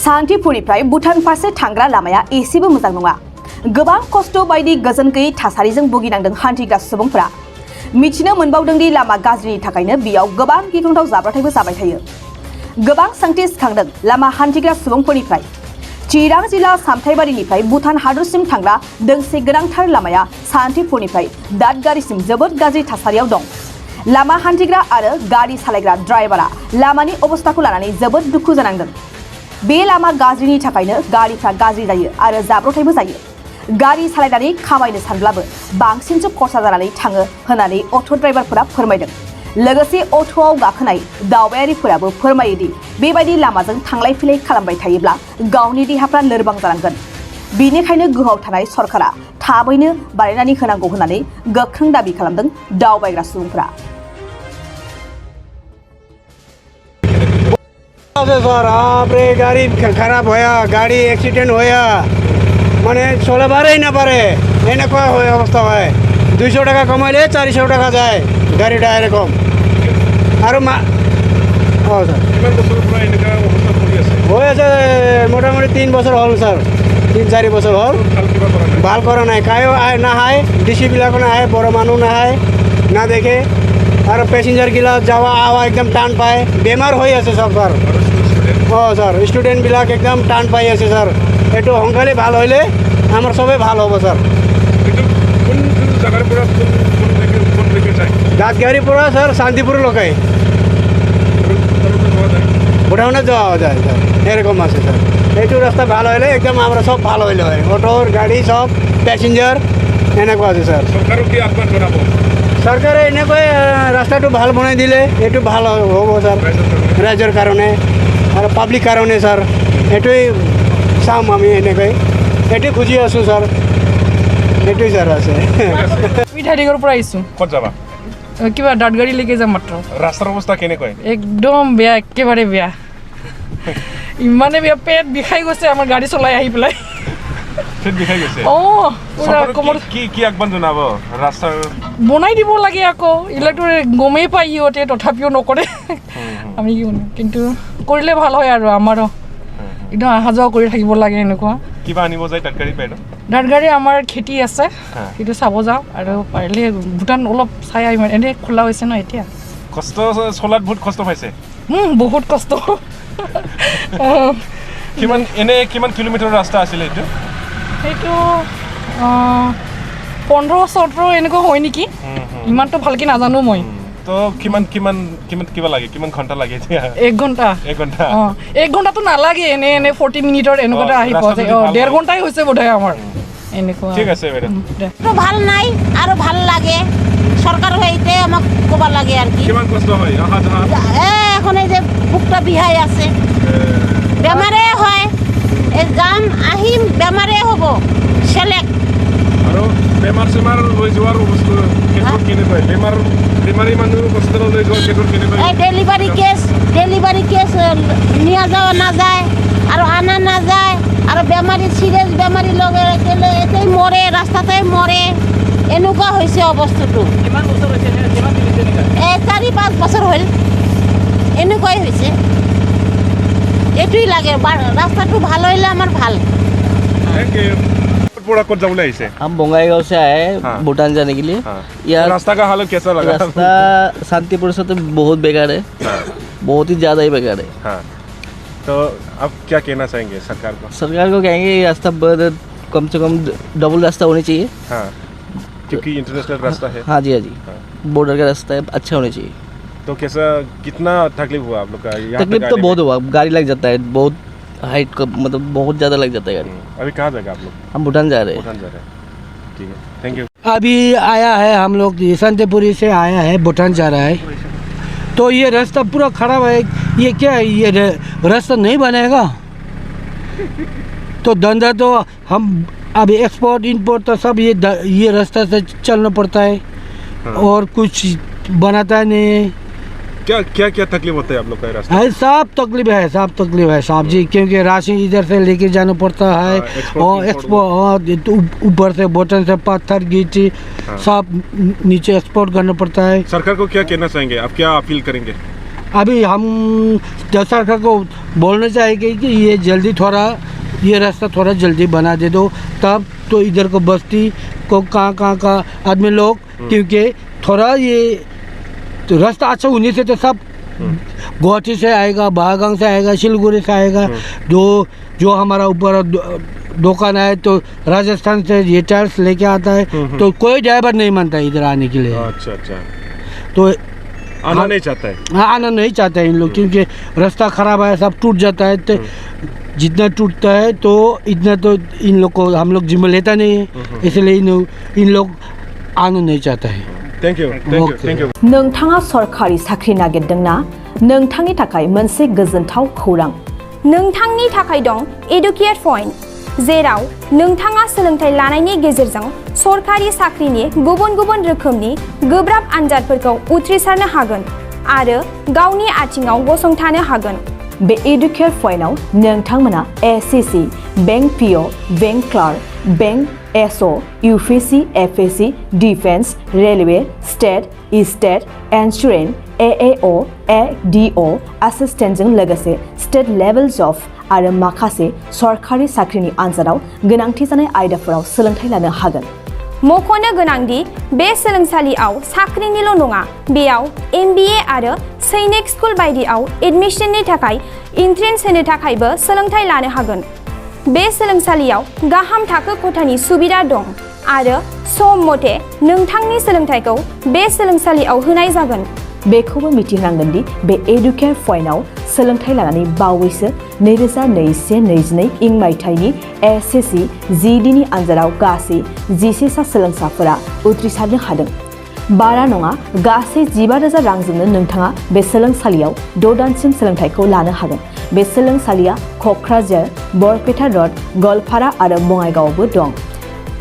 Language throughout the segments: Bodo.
सान्तिपुरनिफ्राय भुटान फारसे थांग्रा लामाया एसेबो मोजां नङा। गोबां खस्थ' बायदि गोजोन गैयै थासारिजों भुगिनांदों हान्थिग्रा सुबुंफोरा। मिथिनो मोनबावदोंदि लामा गाज्रिनि थाखायनो बेयाव गोबां गिख्रंथाव जाब्रबथायबो जाबाय थायो। गोबां सोंथि सिखांदों लामा हान्थिग्रा सुबुंफोरनिफ्राय। चिरां जिल्ला सामथाइबारिनिफ्राय भुटान हादरसिम थांग्रा दोंसे गोनांथार लामाया सान्तिपुरनिफ्राय दादगारिसिम जोबोद गाज्रि थासारियाव दं। लामा हान्थिग्रा आरो गारि सालायग्रा ड्राइभारा लामानि अबस्थाखौ लानानै जोबोद दुखु जानांदों। बे लामा गाज्रिनि थाखायनो गारिफ्रा गाज्रि जायो आरो जाब्रबथायबो जायो। गारि सालायनानै खामायनो सानब्लाबो बांसिनसो खरसा जानानै थाङो होननानै अट' ड्राइभारफोरा फोरमायदों। लोगोसे अट'आव गाखोनाय दावबायारिफोराबो फोरमायोदि बेबायदि लामाजों थांलाय फैलाय खालामबाय थायोब्ला गावनि देहाफ्रा लोरबां जालांगोन। बेनिखायनो गोहोआव थानाय सरकारा थाबैनो बानायनानै होनांगौ होननानै गोख्रों दाबि खालामदों दावबायग्रा सुबुंफोरा। सर आपरे गाड़ी खराब होया गाड़ी एक्सीडेंट होया माने चले पारे ना पारे एनेकुवा अवस्था है 200 टाका कमाइले 400 टाका जाए गाड़ी डायरेक्ट कम और सर मोटामुटी 3 बছৰ हल सर 3-4 बছৰ हल ভাল करा ना कायो ना है डीसी बिलाको ना है बड़ मानु ना है ना देखे और पैसेंजर गिला जावा आवा एकदम टान पाए बेमार हो सब सर सर स्टूडेंट बिलाक एकदम टान पाई আছে सर एटो हंकाले ভাল হইলে আমার সবে ভাল হবে স্যার কোন জায়গার পুরো কোন দিকে যায় দাঁতগাড়ি পুরো স্যার শান্তিপুর লোকাই বুড়াউনা যাওয়া যায় স্যার এরকম আছে স্যার এইটো রাস্তা ভাল হইলে একদম আমরা সব ভাল হইলে হয় অটোর গাড়ি সব প্যাসেঞ্জার এনেকুৱা আছে স্যার সরকারও কি আহ্বান জানাবো সরকারে এনেকৈ রাস্তাটো ভাল বনাই দিলে এইটো ভাল হ'ব স্যার রাজ্যৰ কাৰণে और पब्लिक कारण सर एटोई चाम आमी एनेकै एटोई खुजी आसो सर एटोई सर আছে মিঠাইডিগৰ পৰা আইছো ক'ত যাবা কিবা দাঁতগাড়ী লেকে যাম মাত্ৰ ৰাস্তাৰ অৱস্থা কেনেকৈ একদম বেয়া একেবাৰে বেয়া ইমানে বেয়া পেট বিষাই গৈছে আমাৰ গাড়ী চলাই আহি পেলাই পেট বিষাই গৈছে পুৰা কমৰ কি আহ্বান জনাব ৰাস্তা বনাই দিব লাগে আকৌ ইলেক্ট্ৰ গমেই পাই ইহঁতে তথাপিও নকৰে আমি কিন্তু কৰিলে ভাল হয় আৰু আমাৰো একদম অহা যোৱা কৰি থাকিব লাগে এনেকুৱা কিবা আনিব যায় দাঁতগাড়ী বাইদেউ দাঁতগাড়ী আমাৰ খেতি আছে সেইটো চাব যাওঁ আৰু পাৰিলে ভূটান অলপ চাই আহিম এনে খোলা হৈছে ন এতিয়া কষ্ট চলাত বহুত কষ্ট পাইছে বহুত কষ্ট কিমান কিলোমিটাৰ ৰাস্তা আছিলে এইটো সেইটো 15-17 এনেকুৱা হয় নেকি ইমানটো ভালকে নাজানো মই তো কিমান কিবা লাগে কিমান ঘণ্টা লাগে এতিয়া 1 ঘণ্টা 1 ঘণ্টাটো নালাগে এনে 40 মিনিটৰ এনেকুৱা আহি পৌঁছে 1.5 ঘণ্টাই হৈছে বোধহয় আমাৰ এনেকুৱা ঠিক আছে বাইদেউ তো ভাল নাই আৰু ভাল লাগে সরকার হইতে আমাক কবা লাগে আর কি কিমান কষ্ট হয় আহা যাহা এখন এই যে বুকটা বিহাই আছে বেমারে হয় এই জাম আহিম বেমারে হব সেলেক্ট আৰু বেমাৰ সেমাৰ হৈ যোৱাৰ অৱস্থা কেনেকৈ বেমাৰী মানুহ হস্পিটেলত লৈ যোৱাৰ কেনেকৈ এই ডেলিভারি কেস নিয়া যাওয়া না যায় আর আনা না যায় আর বেমারি সিরিয়াস বেমারি লগে গেলে এতেই মরে রাস্তাতেই মরে এনেকুৱা হৈছে অৱস্থাটো কিমান বছৰ হৈছে এই 4-5 বছৰ হ'ল এনেকুৱাই হৈছে এটুই লাগে রাস্তাটো ভাল হইলে আমার ভাল कौन जाने ऐसे हम बोंगाईगांव से आए भूटान जाने के लिए यार रास्ता का हालत कैसा लगा रास्ता शांतिपुर से तो बहुत बेकार है बहुत ही ज़्यादा ही बेकार है हाँ तो अब क्या कहना चाहेंगे सरकार को कहेंगे ये रास्ता कम से कम डबल रास्ता होनी चाहिए हाँ क्योंकि इंटरनेशनल रास्ता है हाँ जी बॉर्डर का रास्ता है अच्छा होना चाहिए तो कैसा कितना तकलीफ हुआ आप लोग का तकलीफ तो बहुत हुआ गाड़ी लग जाता है बहुत हाइट का मतलब बहुत ज़्यादा लग जाता है गाड़ी अभी कहाँ जाएगा आप लोग हम भूटान जा रहे हैं ठीक है थैंक यू अभी आया है हम लोग शांतिपुरी से आया है भूटान जा रहा है तो ये रास्ता पूरा खराब है ये क्या है ये रास्ता नहीं बनेगा तो धंधा तो हम अभी एक्सपोर्ट इंपोर्ट तो सब ये रास्ता से चलना पड़ता है और कुछ बनाता नहीं है क्या तकलीफ होता है आप लोग का रास्ता है सब तकलीफ है साहब जी क्योंकि राशन इधर से लेके जाना पड़ता है और एक्सपोर्ट ऊपर से बोतल से पत्थर गिट्टी सब नीचे एक्सपोर्ट करना पड़ता है सरकार को क्या कहना चाहेंगे आप क्या अपील करेंगे अभी हम सरकार को बोलना चाहेंगे कि ये जल्दी थोड़ा ये रास्ता थोड़ा जल्दी बना दे दो, तब तो इधर को बस्ती को कहाँ का आदमी लोग, क्योंकि थोड़ा ये तो रास्ता अच्छा होने से तो सब गुवाहाटी से आएगा, बहागांव से आएगा, सिलगुड़ी से आएगा, जो हमारा ऊपर दुकान है तो राजस्थान से ये टायर्स लेके आता है, तो कोई ड्राइवर नहीं मानता इधर आने के लिए। अच्छा अच्छा, तो आना नहीं चाहता है। हाँ, आना नहीं चाहता है इन लोग, क्योंकि रास्ता खराब है, सब टूट जाता है, तो जितना टूटता है तो इतना तो इन लोग को हम लोग जिम्मा लेता नहीं है, इसलिए इन लोग आना नहीं चाहता है। Thank you thank you. नोंथाङा सरखारि साख्रि नागिरदोंना? नोंथांनि थाखाय मोनसे गोजोनथाव खौरां। नोंथांनि थाखाय दं एडुकेट पॉइंट, जेराव नोंथाङा सोलोंथाइ लानायनि गेजेरजों सरखारि साख्रिनि गुबुन गुबुन रोखोमनि गोब्राब आनजादफोरखौ उथ्रिसारनो हागोन आरो गावनि आथिङाव गसंथानो हागोन। बे एडुकेट पॉइन्टआव नोंथांमोना SSC, bank PO, bank clerk, bank SO, UPSC, FSC, defence, railway, state insurance, AAO, ADO एसिस्टेन्टजों लोगोसे स्टेट लेभेल जब आरो माखासे सरखारि साख्रिनि आनजादाव गोनांथि जानाय आयदाफोराव सोलोंथाइ लानो हागोन। मख'नो गोनांदि बे सोलोंसालियाव साख्रिनिल' नङा, बेयाव एमबिए आरो सैनिक स्कुल बायदियाव एडमिशननि थाखाय एन्ट्रेन्स होनो थाखायबो सोलोंथाइ लानो हागोन। बे सोलोंसालियाव गाहाम थाखो खथानि सुबिदा दं आरो सम मथे नोंथांनि सोलोंथाइखौ बे सोलोंसालियाव होनाय जागोन। बेखौबो मिथिनांगोन दि बे एडुकेट पॉइन्टआव सोलोंथाइ लानानै बावैसो 2021-22 इं मायथाइनि एसएससी जीडीनि आनजादाव गासै 11 सा सोलोंसाफोरा उथ्रिसारनो हादों। बारा नङा, गासै 15,000 रांजोंनो नोंथाङा बे सोलोंसालियाव 6 दानसिम सोलोंथाइखौ लानो हागोन। बे सोलोंसालिया क'क्राझार, बरपेटा रड, गवालपारा आरो बङाइगावआवबो दं।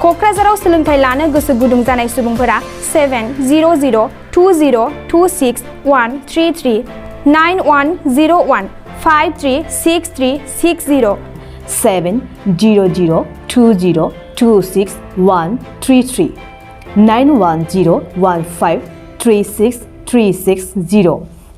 क'क्राझाराव सोलोंथाइ लानो गोसो गुदुं जानाय सुबुंफोरा 70020263133 9101 536360 70020263133 9101536360